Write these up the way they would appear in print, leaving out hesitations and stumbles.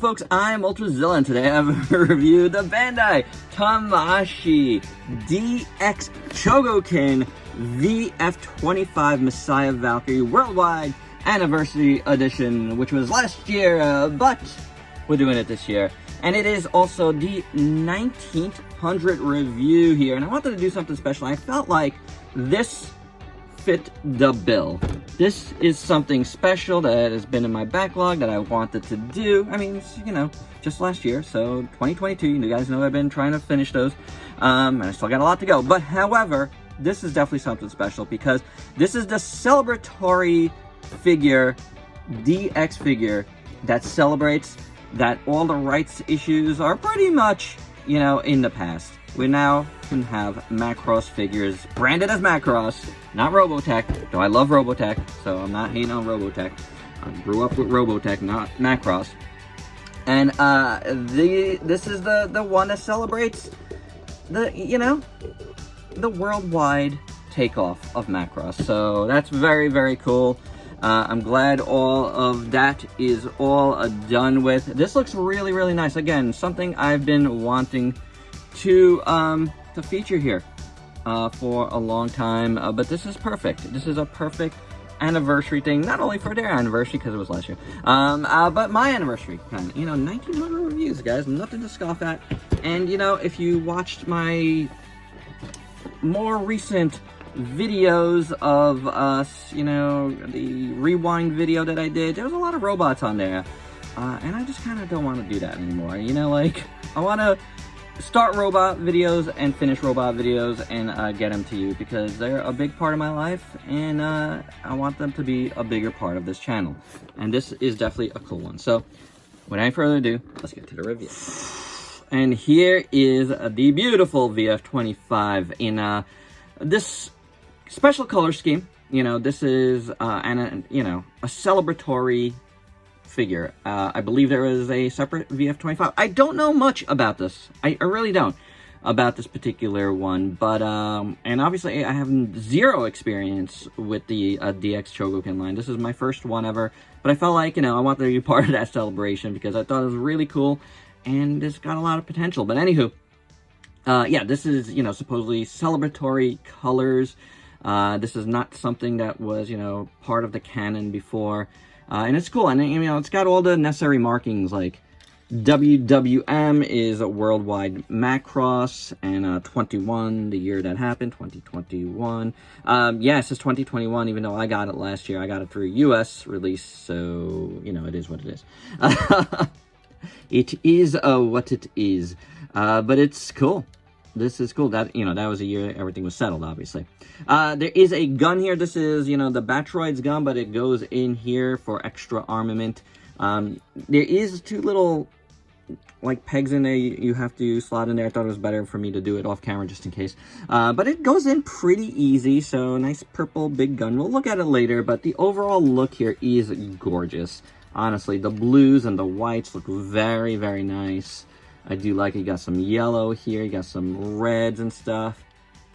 folks, I'm Ultrazilla, and today I have reviewed the Bandai Tamashii DX Chogokin VF-25 Messiah Valkyrie Worldwide Anniversary Edition, which was last year, but we're doing it this year. And it is also the 1900 review here, and I wanted to do something special. I felt like this fit the bill. This is something special that has been in my backlog that I wanted to do. I mean, you know, just last year, so 2022, you guys know I've been trying to finish those, and I still got a lot to go. But however, this is definitely something special because this is the celebratory figure, DX figure, that celebrates that all the rights issues are pretty much, you know, in the past. We now can have Macross figures branded as Macross, not Robotech, though I love Robotech, so I'm not hating on Robotech. I grew up with Robotech, not Macross. And this is the one that celebrates the, you know, the worldwide takeoff of Macross. So that's very, very cool. I'm glad all of that is all done with. This looks really, really nice. Again, something I've been wanting to feature here for a long time, but this is perfect. This is a perfect anniversary thing, not only for their anniversary because it was last year, but my anniversary. You know, 1900 reviews, guys, nothing to scoff at. And you know, if you watched my more recent videos of us, you know, the rewind video that I did, there was a lot of robots on there, and I just kind of don't want to do that anymore. You know, like, I want to start robot videos and finish robot videos and get them to you because they're a big part of my life, and I want them to be a bigger part of this channel, and this is definitely a cool one. So without any further ado, let's get to the review. And here is the beautiful VF-25 in this special color scheme. You know, this is you know, a celebratory figure. I believe there is a separate VF-25. I don't know much about this. I really don't about this particular one, but and obviously I have zero experience with the DX Chogokin line. This is my first one ever, but I felt like, you know, I wanted to be part of that celebration because I thought it was really cool and it's got a lot of potential. But anywho, yeah, this is, you know, supposedly celebratory colors. This is not something that was, you know, part of the canon before. And it's cool, and, you know, it's got all the necessary markings, like WWM is a worldwide Macross, and 21, the year that happened, 2021. Yes, it's 2021, even though I got it last year. I got it through US release, so, you know, it is what it is. It is what it is. But it's cool. This is cool. That, you know, that was a year everything was settled, obviously. There is a gun here. This is, you know, the Batroid's gun, but it goes in here for extra armament. There is two little, like, pegs in there you have to slot in there. I thought it was better for me to do it off camera just in case. But it goes in pretty easy, so nice purple big gun. We'll look at it later, but the overall look here is gorgeous. Honestly, the blues and the whites look very, very nice. I do like it. You got some yellow here, you got some reds and stuff,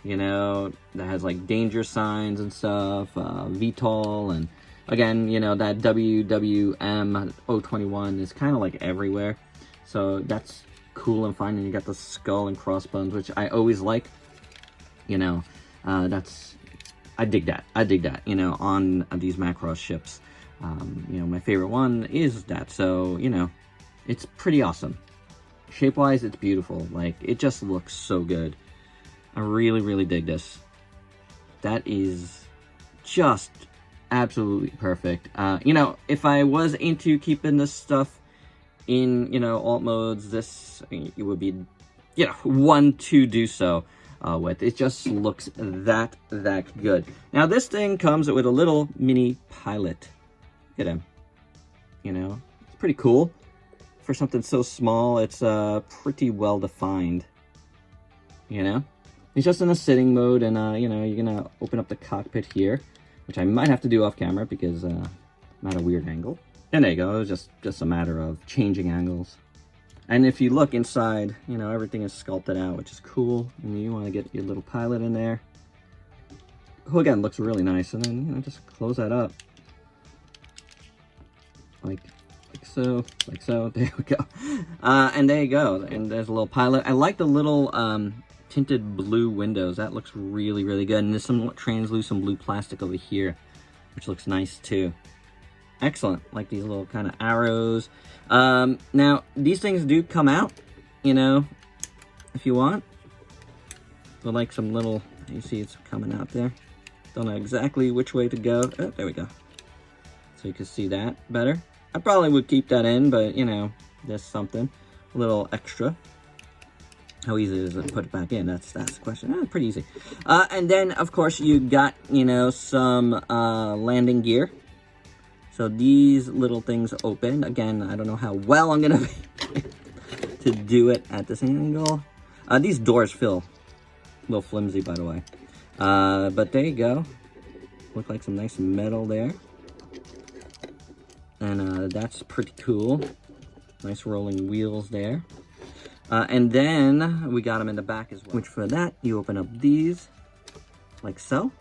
you know, that has like danger signs and stuff, VTOL, and again, you know, that WWM 021 is kind of like everywhere, so that's cool and fun. And you got the skull and crossbones, which I always like, you know, I dig that, you know, on these Macross ships. You know, my favorite one is that, so, you know, it's pretty awesome. Shape-wise, it's beautiful. Like, it just looks so good. I really, really dig this. That is just absolutely perfect. You know, if I was into keeping this stuff in, you know, alt modes, this, it would be, you know, one to do so with. It just looks that good. Now, this thing comes with a little mini pilot. Look at him. You know, it's pretty cool. For something so small, it's pretty well defined, you know? It's just in a sitting mode, and, you know, you're gonna open up the cockpit here, which I might have to do off camera because I'm at a weird angle. And there you go, it's just a matter of changing angles. And if you look inside, you know, everything is sculpted out, which is cool. And you want to get your little pilot in there, who again looks really nice. And then, you know, just close that up. Like, like so, there we go. And there you go, and there's a little pilot. I like the little tinted blue windows. That looks really, really good. And there's some translucent blue plastic over here, which looks nice too. Excellent. Like these little kind of arrows. Now, these things do come out, you know, if you want. So like some little, you see it's coming out there. Don't know exactly which way to go. Oh, there we go. So you can see that better. I probably would keep that in, but you know, there's something. A little extra. How easy is it to put it back in? That's the question. Pretty easy. And then, of course, you got, you know, some landing gear. So these little things open. Again, I don't know how well I'm going to be to do it at this angle. These doors feel a little flimsy, by the way. But there you go. Look like some nice metal there. And that's pretty cool. Nice rolling wheels there. And then we got them in the back as well. Which for that, you open up these like so.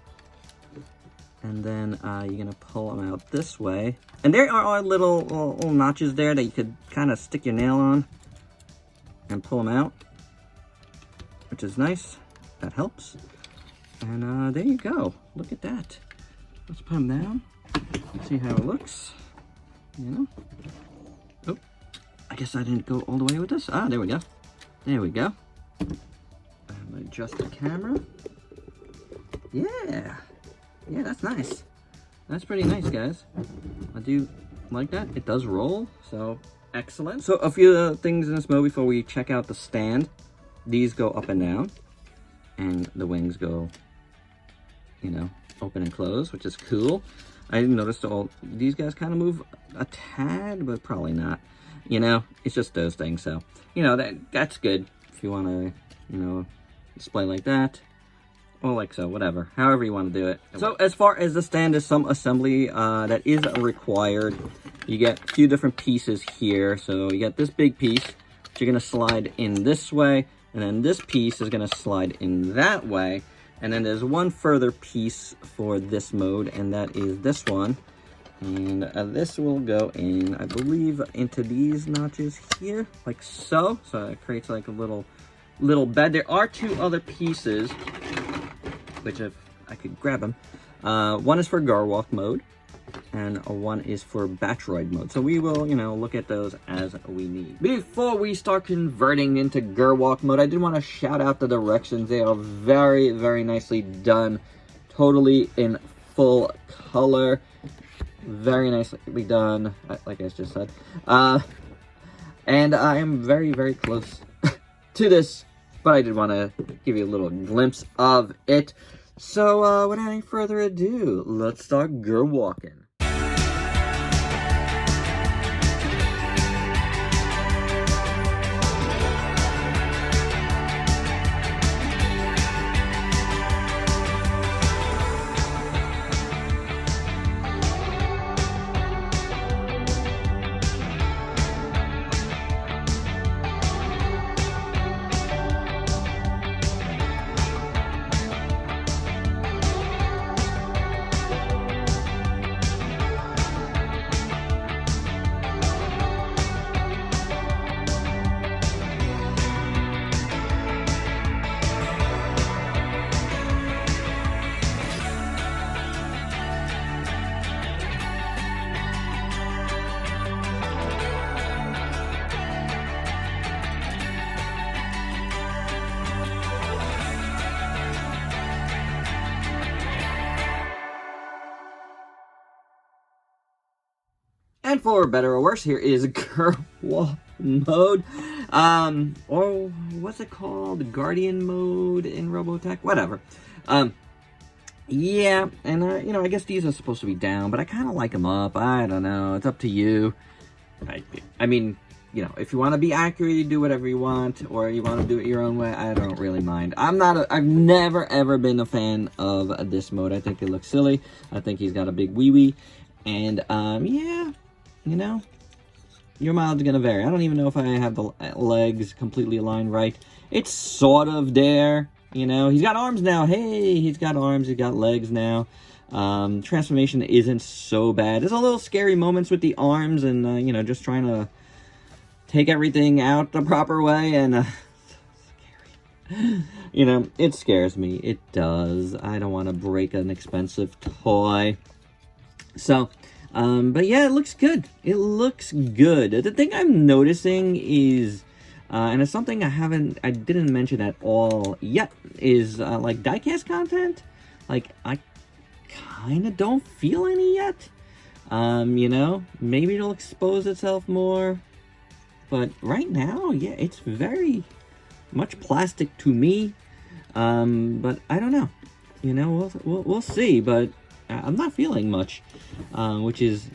And then you're gonna pull them out this way. And there are little notches there that you could kind of stick your nail on and pull them out, which is nice. That helps. And there you go. Look at that. Let's put them down. See how it looks. You know. Oh, I guess I didn't go all the way with this. Ah, there we go. There we go. I'm gonna adjust the camera. Yeah. Yeah, that's nice. That's pretty nice, guys. I do like that. It does roll, so excellent. So a few things in this mode before we check out the stand. These go up and down, and the wings go, you know, open and close, which is cool. I noticed all these guys kind of move a tad, but probably not. You know, it's just those things. So, you know, that's good if you want to, you know, display like that. Or like so, whatever. However you want to do it. So as far as the stand, there's some assembly that is required. You get a few different pieces here. So you get this big piece, which you're going to slide in this way. And then this piece is going to slide in that way. And then there's one further piece for this mode, and that is this one. And this will go in, I believe, into these notches here, like so. So it creates like a little bed. There are two other pieces, which if I could grab them. One is for Garwalk mode, and one is for Batroid mode. So we will, you know, look at those as we need. Before we start converting into Garwalk mode, I did want to shout out the directions. They are very, very nicely done. Totally in full color. Very nicely done, like I just said. And I am very, very close to this, but I did want to give you a little glimpse of it. So, without any further ado, let's start Garwalking. And for better or worse, here is Garwalk mode. Or what's it called? Guardian mode in Robotech? Whatever. Yeah, and you know, I guess these are supposed to be down, but I kind of like them up. I don't know. It's up to you. I mean, you know, if you want to be accurate, you do whatever you want, or you want to do it your own way, I don't really mind. I've never, ever been a fan of this mode. I think it looks silly. I think he's got a big wee-wee. And, yeah, you know, your mileage is going to vary. I don't even know if I have the legs completely aligned right. It's sort of there, you know. He's got arms now. Hey, he's got arms. He's got legs now. Transformation isn't so bad. There's a little scary moments with the arms and, you know, just trying to take everything out the proper way, and scary. You know, it scares me. It does. I don't want to break an expensive toy. So, but yeah, it looks good. It looks good. The thing I'm noticing is, and it's something I didn't mention at all yet, is like diecast content. Like, I kind of don't feel any yet. You know, maybe it'll expose itself more. But right now, yeah, it's very much plastic to me. But I don't know. You know, we'll see. But I'm not feeling much, which is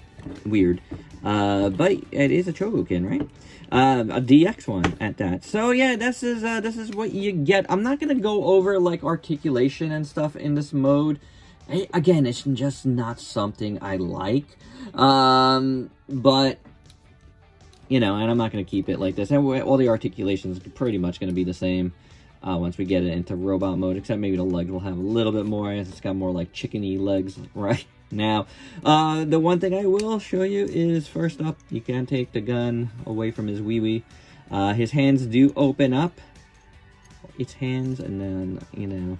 weird. But it is a Chogokin, right? A DX one at that. So yeah, this is what you get. I'm not gonna go over like articulation and stuff in this mode. Again, it's just not something I like. But you know, and I'm not gonna keep it like this. And all the articulations are pretty much gonna be the same once we get it into robot mode, except maybe the legs will have a little bit more. It's got more like chickeny legs right now. The one thing I will show you is, first up, you can take the gun away from his wee-wee. His hands do open up. Its hands, and then, you know,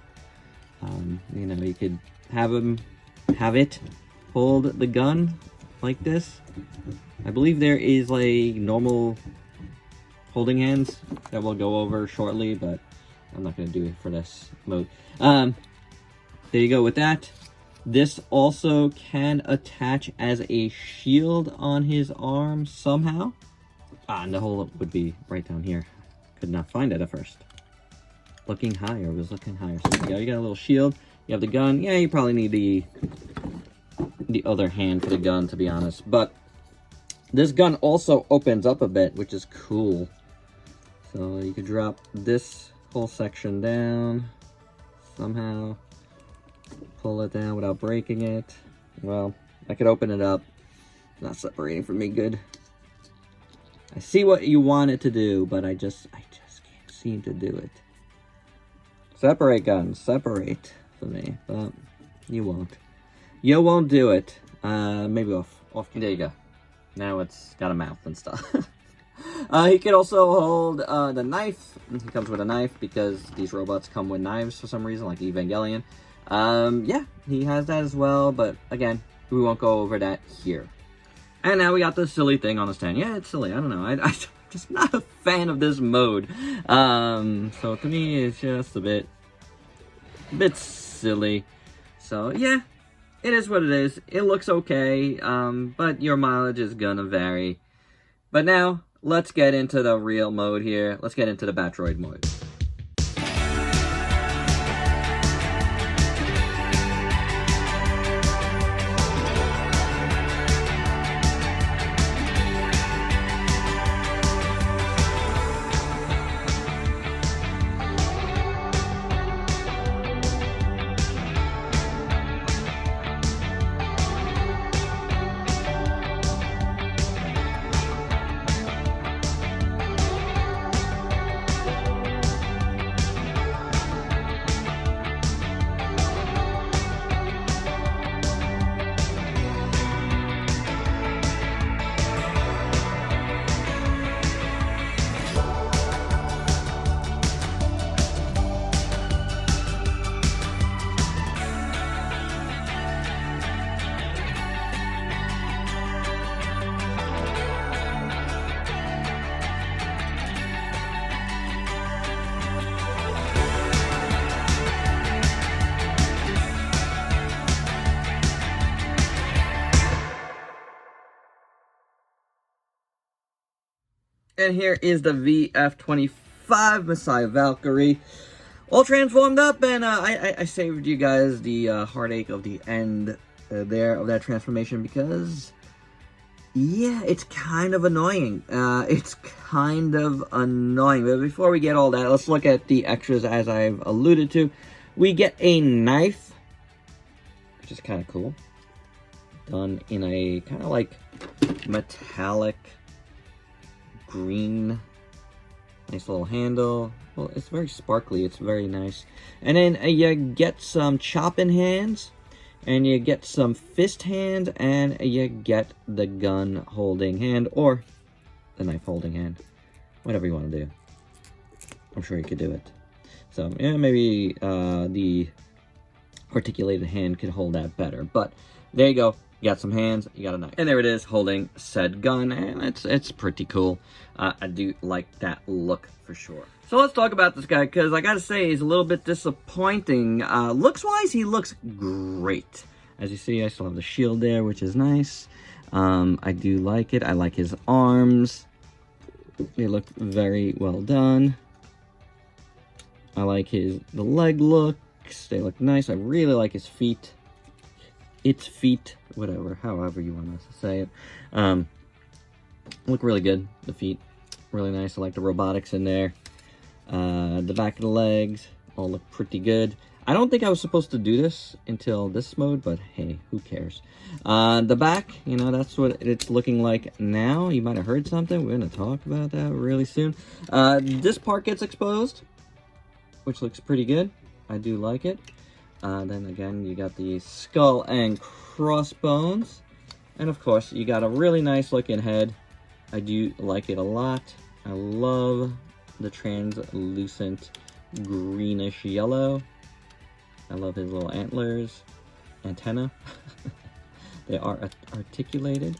you could have it hold the gun like this. I believe there is like normal holding hands that we'll go over shortly, but I'm not going to do it for this mode. There you go with that. This also can attach as a shield on his arm somehow. And the hole would be right down here. Could not find it at first. Looking higher, was looking higher. So yeah, you got a little shield. You have the gun. Yeah, you probably need the other hand for the gun, to be honest. But this gun also opens up a bit, which is cool. So you could drop this whole section down somehow. Pull it down without breaking it. Well, I could open it up. Not separating from me good. I see what you want it to do, but I just can't seem to do it. Separate, guns, separate for me, but you won't. You won't do it. Maybe off. There you go. Now it's got a mouth and stuff. He could also hold the knife. He comes with a knife because these robots come with knives for some reason, like Evangelion. Yeah, he has that as well, but again, we won't go over that here. And now we got this silly thing on the stand. Yeah, it's silly. I don't know. I'm just not a fan of this mode. So to me, it's just a bit silly. So yeah, it is what it is. It looks okay, but your mileage is gonna vary. But now, let's get into the real mode here. Let's get into the Batroid mode. And here is the VF-25 Messiah Valkyrie, all transformed up, and I saved you guys the heartache of the end there of that transformation because, yeah, it's kind of annoying. It's kind of annoying. But before we get all that, let's look at the extras as I've alluded to. We get a knife, which is kind of cool, done in a kind of like metallic green, nice little handle. Well, it's very sparkly, it's very nice. And then you get some chopping hands, And you get some fist hand, and you get the gun holding hand, or the knife holding hand. Whatever you want to do. I'm sure you could do it. So, yeah, maybe the articulated hand could hold that better. But there you go. You got some hands, you got a knife. And there it is, holding said gun, and it's pretty cool. I do like that look for sure. So let's talk about this guy, because I gotta say, he's a little bit disappointing. Looks-wise, he looks great. As you see, I still have the shield there, which is nice. I do like it. I like his arms. They look very well done. I like the leg looks. They look nice. I really like his feet. Its feet, whatever, however you want us to say it. Look really good, the feet. Really nice. I like the robotics in there. The back of the legs all look pretty good. I don't think I was supposed to do this until this mode, but hey, who cares? The back, you know, that's what it's looking like now. You might have heard something. We're going to talk about that really soon. This part gets exposed, which looks pretty good. I do like it. Then again, you got the skull and crossbones. And of course, you got a really nice looking head. I do like it a lot. I love the translucent greenish yellow. I love his little antenna. They are articulated.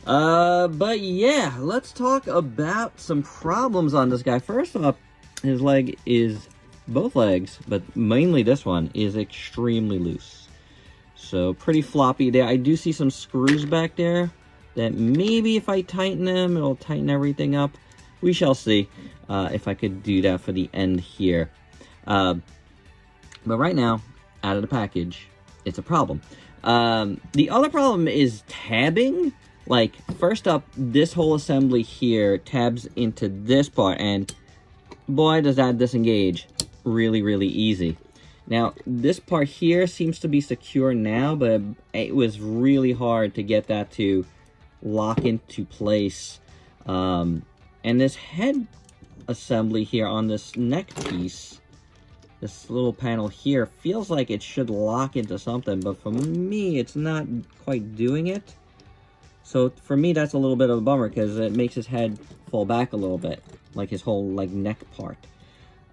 But yeah, let's talk about some problems on this guy. First off, his leg is, both legs, but mainly this one, is extremely loose. So pretty floppy there. I do see some screws back there that maybe if I tighten them, it'll tighten everything up. We shall see if I could do that for the end here. But right now, out of the package, it's a problem. The other problem is tabbing. Like, first up, this whole assembly here tabs into this part, and boy, does that disengage really, really easy. Now, this part here seems to be secure now, but it was really hard to get that to lock into place. And this head assembly here on this neck piece, this little panel here, feels like it should lock into something, but for me, it's not quite doing it. So for me, that's a little bit of a bummer, because it makes his head fall back a little bit, like his whole like neck part.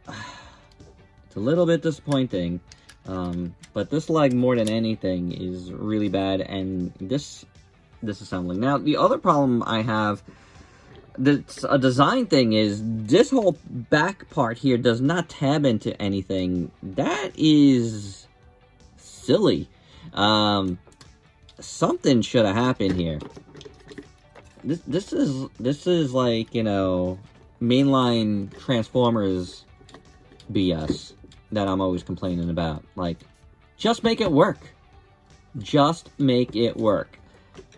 It's a little bit disappointing, but this leg, more than anything, is really bad, and this assembling. Now, the other problem I have, that's a design thing, is this whole back part here does not tab into anything. That is silly. Something should have happened here. This is like, you know, mainline Transformers BS that I'm always complaining about. Like, just make it work. Just make it work.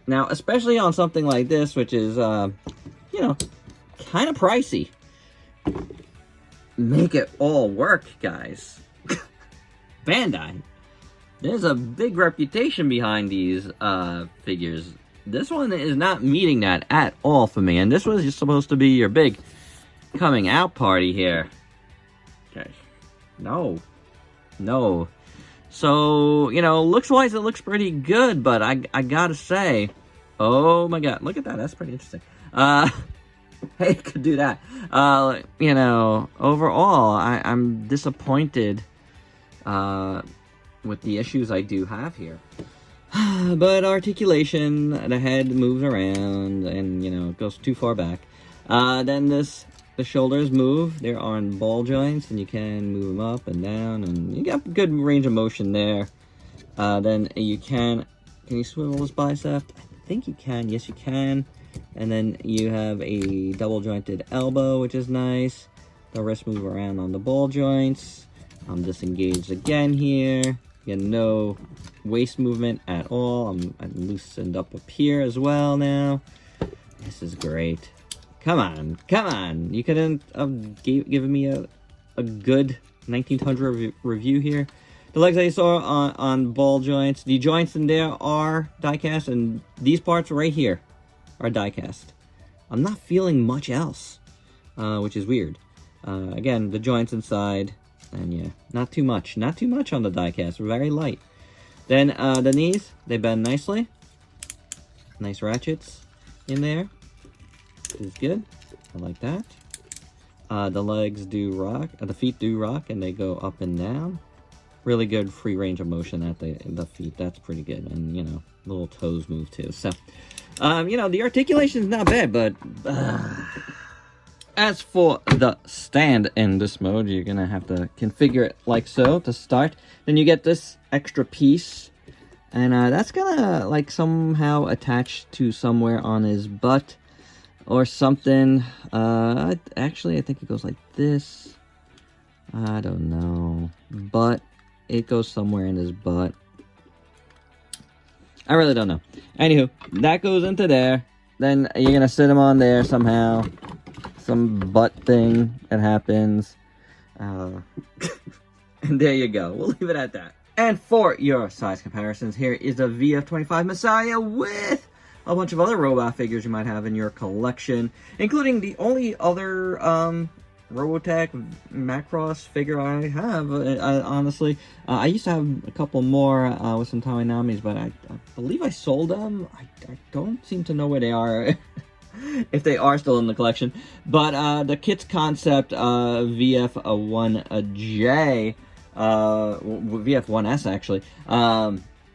Now, especially on something like this, which is, you know, kind of pricey. Make it all work, guys. Bandai. There's a big reputation behind these figures. This one is not meeting that at all for me. And this was just supposed to be your big coming out party here. Okay. No. No. So, you know, looks-wise, it looks pretty good. But I gotta say, oh my god, look at that. That's pretty interesting. Hey, could do that. You know, overall, I'm disappointed with the issues I do have here. But articulation, the head moves around, and, you know, it goes too far back. Then the shoulders move. They're on ball joints, and you can move them up and down, and you got good range of motion there. Then you can you swivel this bicep? I think you can. Yes, you can. And then you have a double jointed elbow, which is nice. The wrist move around on the ball joints. I'm disengaged again here. You get no waist movement at all. I'm loosened up here as well now. This is great. Come on, come on. You couldn't have given me a good 1900 review here. The legs I saw on ball joints. The joints in there are die-cast, and these parts right here are die-cast. I'm not feeling much else, which is weird. Again, the joints inside, and yeah, not too much. Not too much on the die-cast. Very light. Then the knees, they bend nicely. Nice ratchets in there. Is good. I like that. The legs do rock. The feet do rock, and they go up and down. Really good free range of motion at the feet. That's pretty good. And, you know, little toes move too. So, you know, the articulation is not bad, but as for the stand in this mode, you're going to have to configure it like so to start. Then you get this extra piece, and that's going to, like, somehow attach to somewhere on his butt or something. Actually, I think it goes like this. I don't know. But it goes somewhere in his butt. I really don't know. Anywho, that goes into there. Then you're going to sit him on there somehow. Some butt thing that happens. And there you go. We'll leave it at that. And for your size comparisons, here is the VF-25 Messiah with a bunch of other robot figures you might have in your collection, including the only other Chogokin Macross figure I have, honestly. I used to have a couple more with some Tawanamis, but I believe I sold them. I don't seem to know where they are, if they are still in the collection. But the kit's concept, VF-1J, VF-1S actually,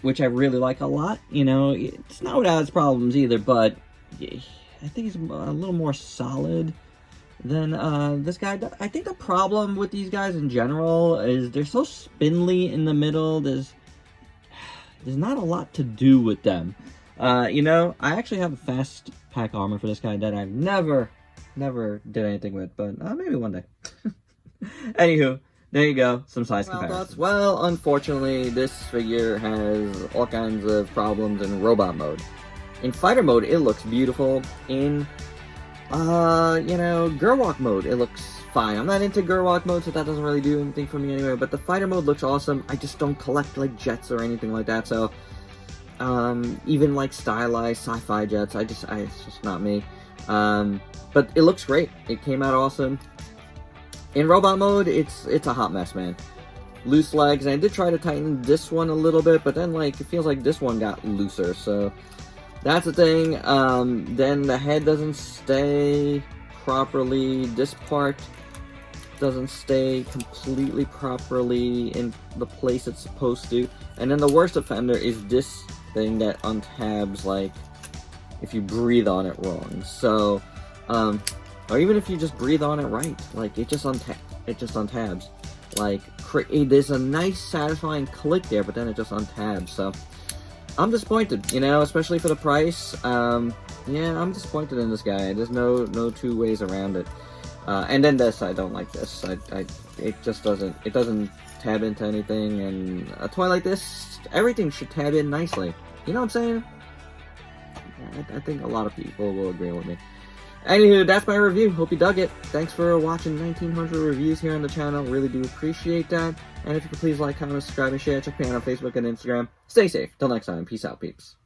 which I really like a lot. You know, it's not without its problems either, but I think it's a little more solid than this guy. I think the problem with these guys in general is they're so spindly in the middle. There's not a lot to do with them. You know, I actually have a fast pack armor for this guy that I've never did anything with, but maybe one day. Anywho, there you go, some size comparisons. Well, unfortunately, this figure has all kinds of problems in robot mode. In fighter mode, it looks beautiful. In, you know, girl walk mode, it looks fine. I'm not into girl walk mode, so that doesn't really do anything for me anyway, but the fighter mode looks awesome. I just don't collect, like, jets or anything like that, so, even, like, stylized sci-fi jets, it's just not me. But it looks great. It came out awesome. In robot mode, it's a hot mess, man. Loose legs, and I did try to tighten this one a little bit, but then, like, it feels like this one got looser, so that's the thing. Then the head doesn't stay properly. This part doesn't stay completely properly in the place it's supposed to. And then the worst offender is this thing that untabs, like, if you breathe on it wrong. So, or even if you just breathe on it right, like, it just untabs. Like, there's a nice satisfying click there, but then it just untabs. So I'm disappointed, you know, especially for the price. Yeah, I'm disappointed in this guy. There's no two ways around it. And then this, I don't like this. It just doesn't tab into anything. And a toy like this, everything should tab in nicely. You know what I'm saying? I think a lot of people will agree with me. Anywho, that's my review. Hope you dug it. Thanks for watching 1900 reviews here on the channel. Really do appreciate that. And if you could please like, comment, subscribe, and share. Check me out on Facebook and Instagram. Stay safe. Till next time. Peace out, peeps.